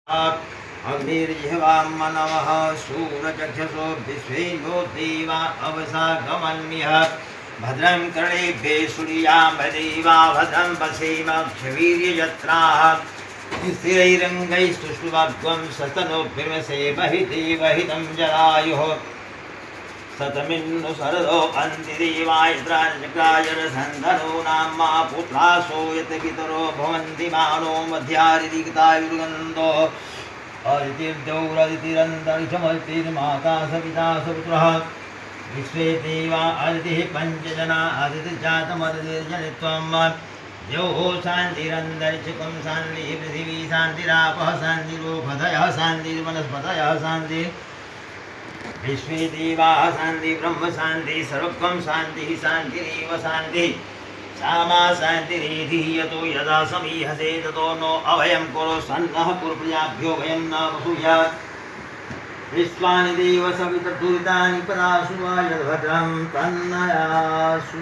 अग्निर्जिह्वां मनवः शूरचक्षुषो विश्वेनो देवा अवसागमन्यः भद्रं कर्णेभ्यः सूर्यामदेवा भद्रं पश्येमक्षवीर्यजत्राः स्थिरैरङ्गैस्तुष्टुवाग्वं सतनोभिर्वसेवहिदेवहितं जलायुः सतमिन्नु सरदो अन्तिदेवायत्राजग्राजरसन्धनो नाम्मा पुत्रासो यत पितरो भवन्ति मानो मध्यारिदिक्तायुर्गन्धो अदितिर्दौरदितिरन्तरिक्षमतिर्माता सपिता सपुत्रः विश्वे देवा अदितिः पञ्चजना अदितिर्जातमदितिर्जनित्वं द्यौः शान्तिरन्तरिक्षकं शान्तिः पृथिवी शान्तिरापः शान्तिरोपधयः शान्तिर्वनस्पतयः शान्तिः विश्वे देवाः शान्ति ब्रह्म शान्ति सर्वं शान्ति शान्तिरेव शान्ति सामा शान्तिरेधि यतो यदा समीहसे ततो नो अभयं कुरु सन्नः कुरु प्रजाभ्यो भयं न वसूयात् विश्वानि देव सवितर्दुरितानि पदासु वा यद्भद्रं तन्नयासु